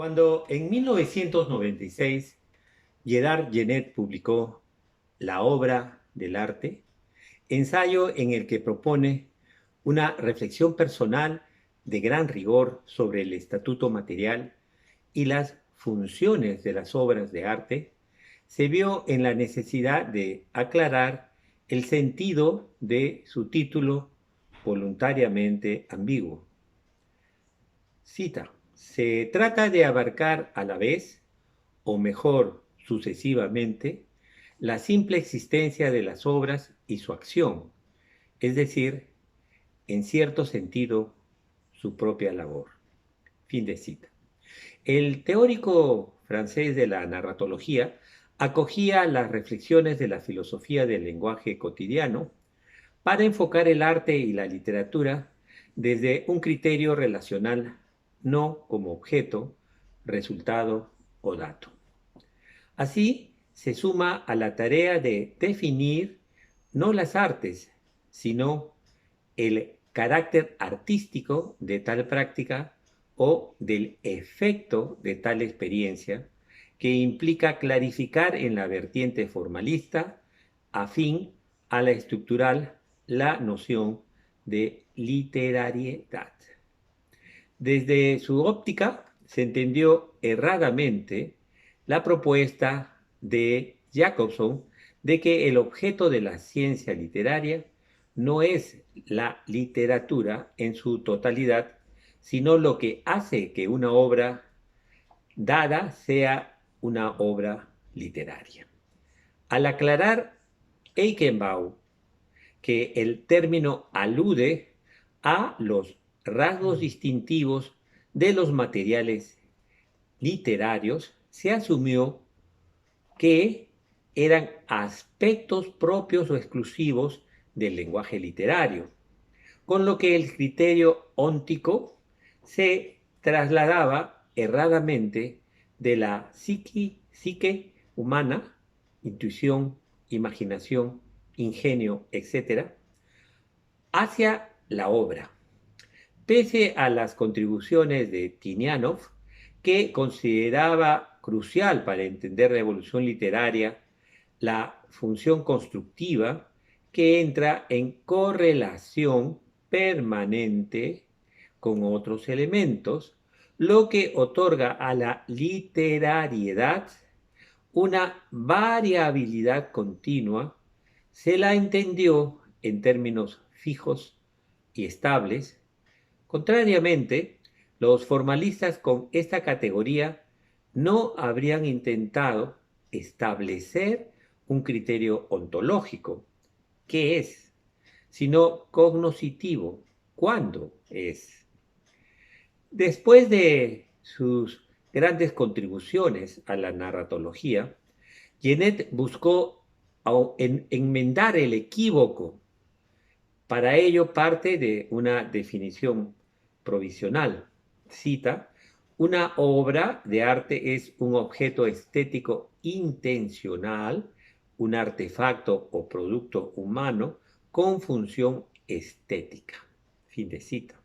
Cuando en 1996 Gerard Genet publicó La obra del arte, ensayo en el que propone una reflexión personal de gran rigor sobre el estatuto material y las funciones de las obras de arte, se vio en la necesidad de aclarar el sentido de su título voluntariamente ambiguo. Cita: se trata de abarcar a la vez, o mejor, sucesivamente, la simple existencia de las obras y su acción, es decir, en cierto sentido, su propia labor. Fin de cita. El teórico francés de la narratología acogía las reflexiones de la filosofía del lenguaje cotidiano para enfocar el arte y la literatura desde un criterio relacional, no como objeto, resultado o dato. Así, se suma a la tarea de definir no las artes, sino el carácter artístico de tal práctica o del efecto de tal experiencia, que implica clarificar en la vertiente formalista, afín a la estructural, la noción de literariedad. Desde su óptica se entendió erradamente la propuesta de Jacobson de que el objeto de la ciencia literaria no es la literatura en su totalidad, sino lo que hace que una obra dada sea una obra literaria. Al aclarar Eichenbaum que el término alude a los rasgos distintivos de los materiales literarios, se asumió que eran aspectos propios o exclusivos del lenguaje literario, con lo que el criterio óntico se trasladaba erradamente de la psique humana, intuición, imaginación, ingenio, etc., hacia la obra. Pese a las contribuciones de Tinianov, que consideraba crucial para entender la evolución literaria la función constructiva que entra en correlación permanente con otros elementos, lo que otorga a la literariedad una variabilidad continua. Se la entendió en términos fijos y estables. Contrariamente, los formalistas con esta categoría no habrían intentado establecer un criterio ontológico, ¿qué es?, sino cognoscitivo, ¿cuándo es? Después de sus grandes contribuciones a la narratología, Genet buscó enmendar el equívoco. Para ello parte de una definición provisional. Cita: una obra de arte es un objeto estético intencional, un artefacto o producto humano con función estética. Fin de cita.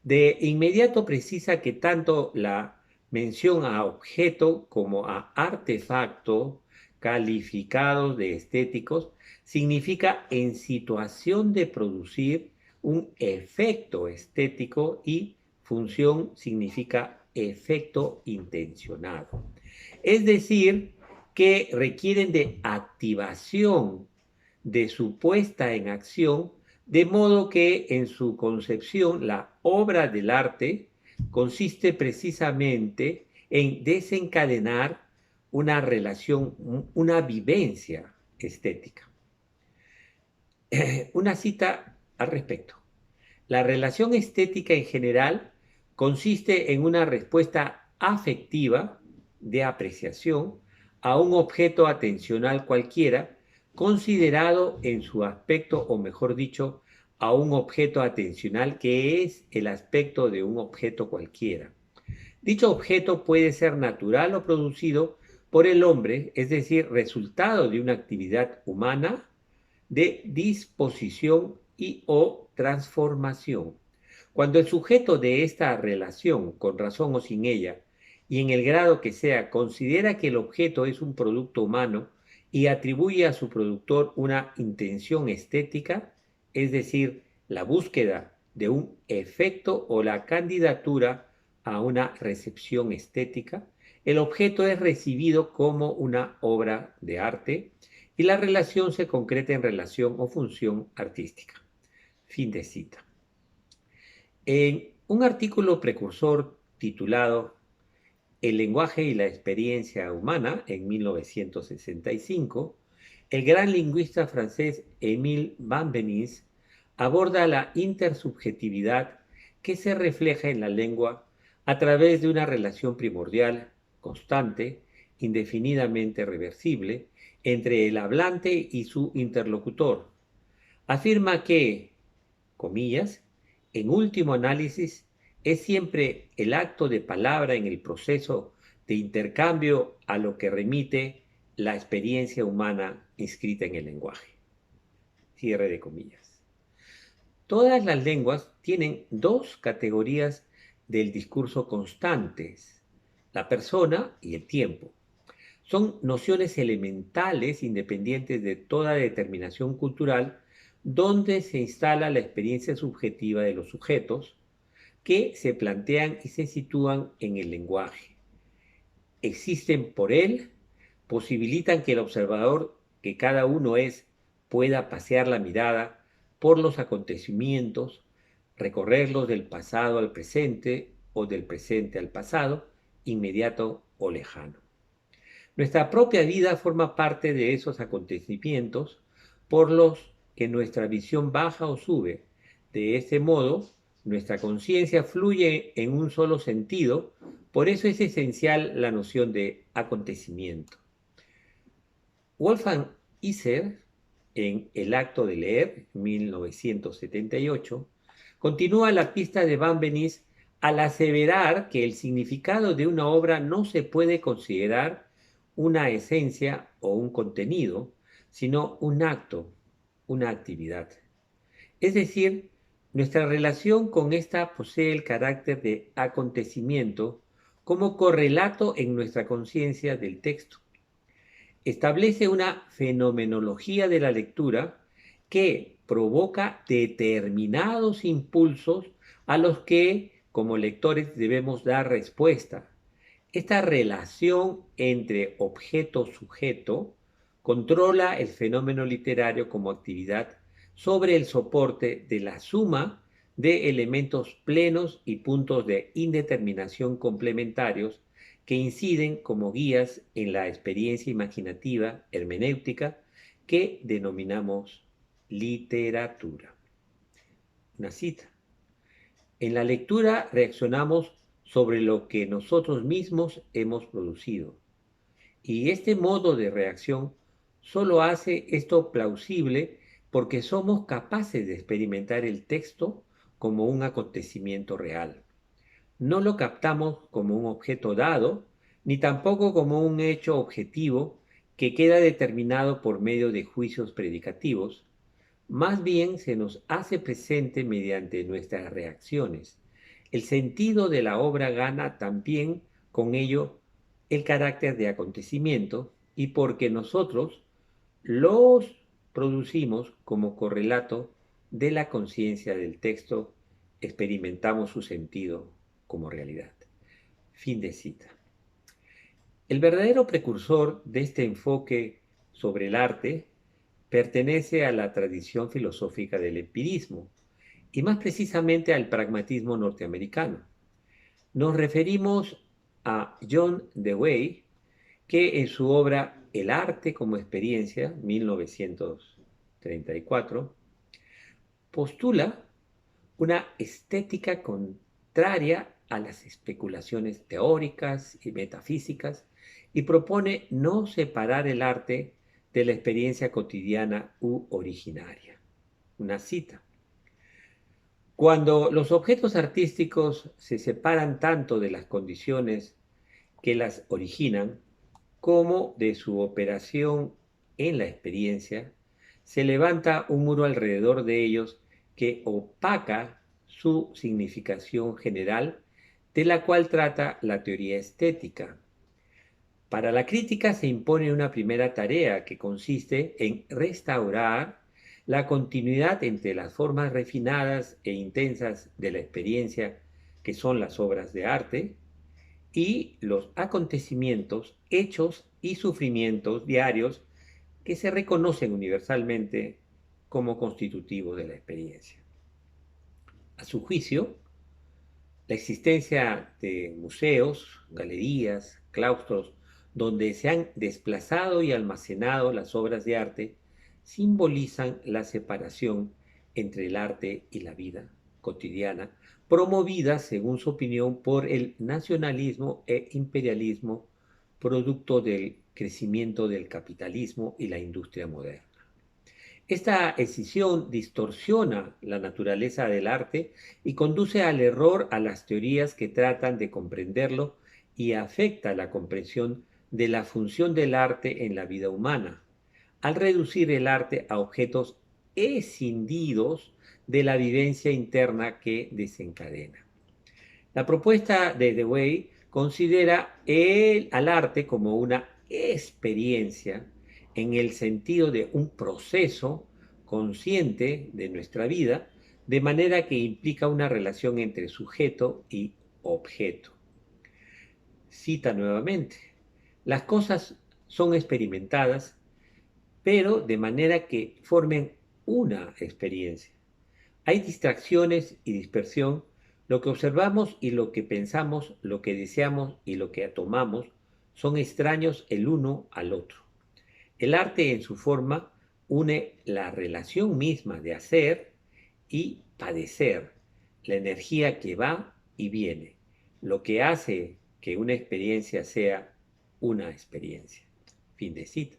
De inmediato precisa que tanto la mención a objeto como a artefacto calificados de estéticos significa en situación de producir un efecto estético y función significa efecto intencionado. Es decir, que requieren de activación de su puesta en acción, de modo que en su concepción la obra del arte consiste precisamente en desencadenar una relación, una vivencia estética. Una cita al respecto. La relación estética en general consiste en una respuesta afectiva de apreciación a un objeto atencional cualquiera, considerado en su aspecto, o mejor dicho, a un objeto atencional que es el aspecto de un objeto cualquiera. Dicho objeto puede ser natural o producido por el hombre, es decir, resultado de una actividad humana de disposición y o transformación. Cuando el sujeto de esta relación, con razón o sin ella, y en el grado que sea considera que el objeto es un producto humano y atribuye a su productor una intención estética, es decir, la búsqueda de un efecto o la candidatura a una recepción estética, el objeto es recibido como una obra de arte y la relación se concreta en relación o función artística. Fin de cita. En un artículo precursor titulado El lenguaje y la experiencia humana, en 1965, el gran lingüista francés Émile Benveniste aborda la intersubjetividad que se refleja en la lengua a través de una relación primordial, constante, indefinidamente reversible, entre el hablante y su interlocutor. Afirma que, comillas, en último análisis, es siempre el acto de palabra en el proceso de intercambio a lo que remite la experiencia humana inscrita en el lenguaje. Cierre de comillas. Todas las lenguas tienen dos categorías del discurso constantes, la persona y el tiempo. Son nociones elementales independientes de toda determinación cultural donde se instala la experiencia subjetiva de los sujetos que se plantean y se sitúan en el lenguaje. Existen por él, posibilitan que el observador, que cada uno es, pueda pasear la mirada por los acontecimientos, recorrerlos del pasado al presente o del presente al pasado, inmediato o lejano. Nuestra propia vida forma parte de esos acontecimientos por los que nuestra visión baja o sube. De este modo, nuestra conciencia fluye en un solo sentido, por eso es esencial la noción de acontecimiento. Wolfgang Iser, en El acto de leer, 1978, continúa la pista de Benveniste al aseverar que el significado de una obra no se puede considerar una esencia o un contenido, sino un acto, una actividad. Es decir, nuestra relación con esta posee el carácter de acontecimiento como correlato en nuestra conciencia del texto. Establece una fenomenología de la lectura que provoca determinados impulsos a los que, como lectores, debemos dar respuesta. Esta relación entre objeto-sujeto controla el fenómeno literario como actividad sobre el soporte de la suma de elementos plenos y puntos de indeterminación complementarios que inciden como guías en la experiencia imaginativa hermenéutica que denominamos literatura. Una cita. En la lectura reaccionamos sobre lo que nosotros mismos hemos producido. Y este modo de reacción solo hace esto plausible porque somos capaces de experimentar el texto como un acontecimiento real. No lo captamos como un objeto dado, ni tampoco como un hecho objetivo que queda determinado por medio de juicios predicativos. Más bien se nos hace presente mediante nuestras reacciones. El sentido de la obra gana también con ello el carácter de acontecimiento y porque nosotros los producimos como correlato de la conciencia del texto, experimentamos su sentido como realidad. Fin de cita. El verdadero precursor de este enfoque sobre el arte pertenece a la tradición filosófica del empirismo y más precisamente al pragmatismo norteamericano. Nos referimos a John Dewey, que en su obra El arte como experiencia, 1934, postula una estética contraria a las especulaciones teóricas y metafísicas y propone no separar el arte de la experiencia cotidiana u originaria. Una cita. Cuando los objetos artísticos se separan tanto de las condiciones que las originan como de su operación en la experiencia, se levanta un muro alrededor de ellos que opaca su significación general de la cual trata la teoría estética. Para la crítica se impone una primera tarea que consiste en restaurar la continuidad entre las formas refinadas e intensas de la experiencia, que son las obras de arte, y los acontecimientos, hechos y sufrimientos diarios que se reconocen universalmente como constitutivos de la experiencia. A su juicio, la existencia de museos, galerías, claustros, donde se han desplazado y almacenado las obras de arte, simbolizan la separación entre el arte y la vida cotidiana, promovida, según su opinión, por el nacionalismo e imperialismo, producto del crecimiento del capitalismo y la industria moderna. Esta escisión distorsiona la naturaleza del arte y conduce al error a las teorías que tratan de comprenderlo y afecta la comprensión de la función del arte en la vida humana, al reducir el arte a objetos escindidos de la vivencia interna que desencadena. La propuesta de Dewey considera al arte como una experiencia en el sentido de un proceso consciente de nuestra vida, de manera que implica una relación entre sujeto y objeto. Cita nuevamente: las cosas son experimentadas, pero de manera que formen una experiencia. Hay distracciones y dispersión. Lo que observamos y lo que pensamos, lo que deseamos y lo que tomamos, son extraños el uno al otro. El arte en su forma une la relación misma de hacer y padecer, la energía que va y viene, lo que hace que una experiencia sea una experiencia. Fin de cita.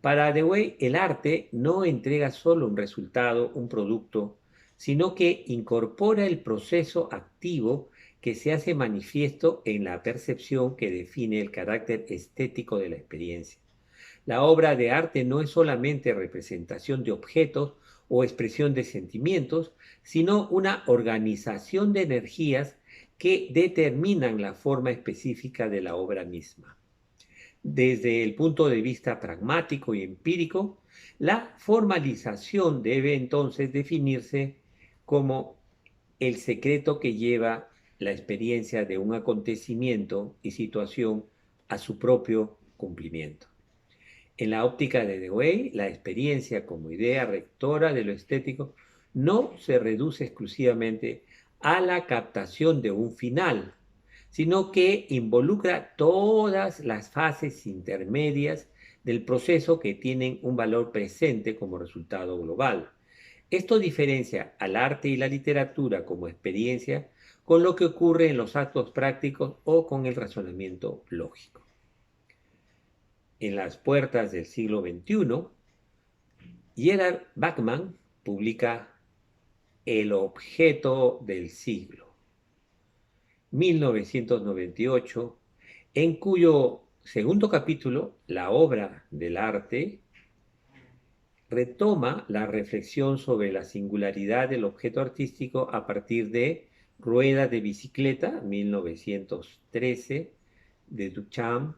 Para Dewey, el arte no entrega solo un resultado, un producto, sino que incorpora el proceso activo que se hace manifiesto en la percepción que define el carácter estético de la experiencia. La obra de arte no es solamente representación de objetos o expresión de sentimientos, sino una organización de energías que determinan la forma específica de la obra misma. Desde el punto de vista pragmático y empírico, la formalización debe entonces definirse como el secreto que lleva la experiencia de un acontecimiento y situación a su propio cumplimiento. En la óptica de Dewey, la experiencia como idea rectora de lo estético no se reduce exclusivamente a la captación de un final, sino que involucra todas las fases intermedias del proceso que tienen un valor presente como resultado global. Esto diferencia al arte y la literatura como experiencia con lo que ocurre en los actos prácticos o con el razonamiento lógico. En las puertas del siglo XXI, Gerard Bachmann publica El objeto del siglo, 1998, en cuyo segundo capítulo, La obra del arte, retoma la reflexión sobre la singularidad del objeto artístico a partir de Rueda de bicicleta, 1913, de Duchamp,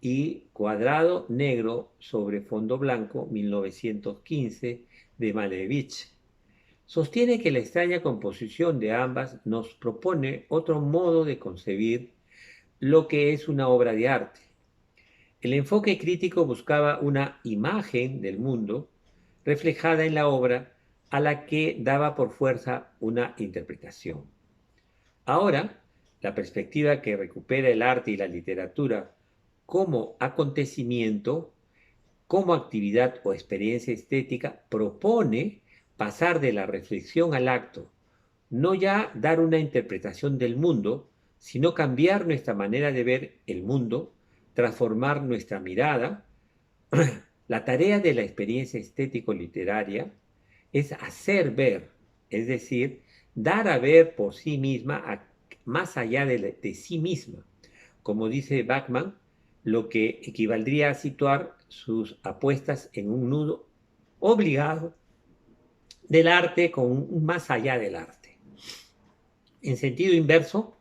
y Cuadrado negro sobre fondo blanco, 1915, de Malevich. Sostiene que la extraña composición de ambas nos propone otro modo de concebir lo que es una obra de arte. El enfoque crítico buscaba una imagen del mundo reflejada en la obra a la que daba por fuerza una interpretación. Ahora, la perspectiva que recupera el arte y la literatura como acontecimiento, como actividad o experiencia estética, propone pasar de la reflexión al acto, no ya dar una interpretación del mundo, sino cambiar nuestra manera de ver el mundo, transformar nuestra mirada. La tarea de la experiencia estético-literaria es hacer ver, es decir, dar a ver por sí misma, más allá de sí misma. Como dice Bachmann, lo que equivaldría a situar sus apuestas en un nudo obligado del arte con un más allá del arte. En sentido inverso,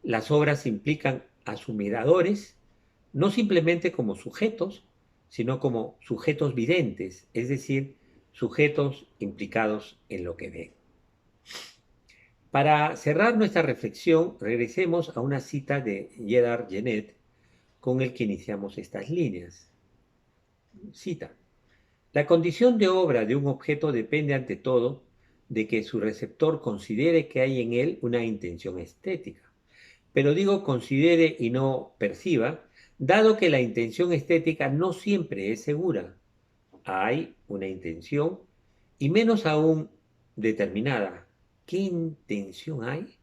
Las obras implican a sus miradores no simplemente como sujetos, sino como sujetos videntes, es decir, sujetos implicados en lo que ven. Para cerrar nuestra reflexión, regresemos a una cita de Gerard Genet con el que iniciamos estas líneas. Cita: la condición de obra de un objeto depende ante todo de que su receptor considere que hay en él una intención estética. Pero digo considere y no perciba, dado que la intención estética no siempre es segura. Hay una intención y menos aún determinada. ¿Qué intención hay?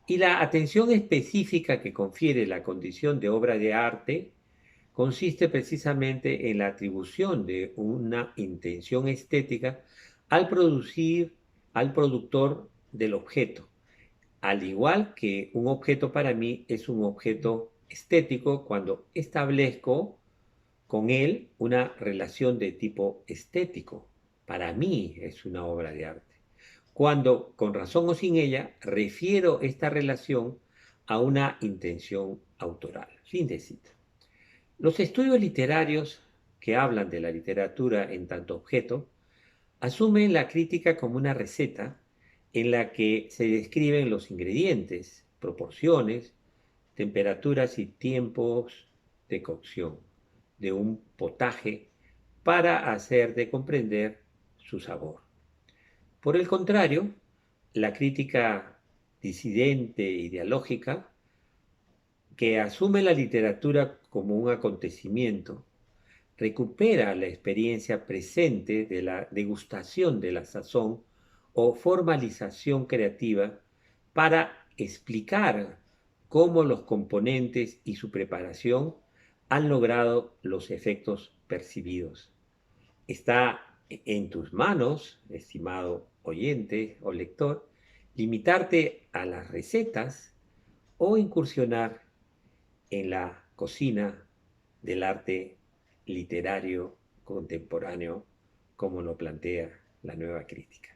Y la atención específica que confiere la condición de obra de arte consiste precisamente en la atribución de una intención estética al productor del objeto, al igual que un objeto para mí es un objeto estético cuando establezco con él una relación de tipo estético. Para mí es una obra de arte. Cuando, con razón o sin ella, refiero esta relación a una intención autoral. Fin de cita. Los estudios literarios que hablan de la literatura en tanto objeto asumen la crítica como una receta en la que se describen los ingredientes, proporciones, temperaturas y tiempos de cocción de un potaje para hacer de comprender su sabor. Por el contrario, la crítica disidente ideológica, que asume la literatura como un acontecimiento, recupera la experiencia presente de la degustación de la sazón o formalización creativa para explicar cómo los componentes y su preparación han logrado los efectos percibidos. Está en tus manos, estimado oyente o lector, limitarte a las recetas o incursionar en la cocina del arte literario contemporáneo como lo plantea la nueva crítica.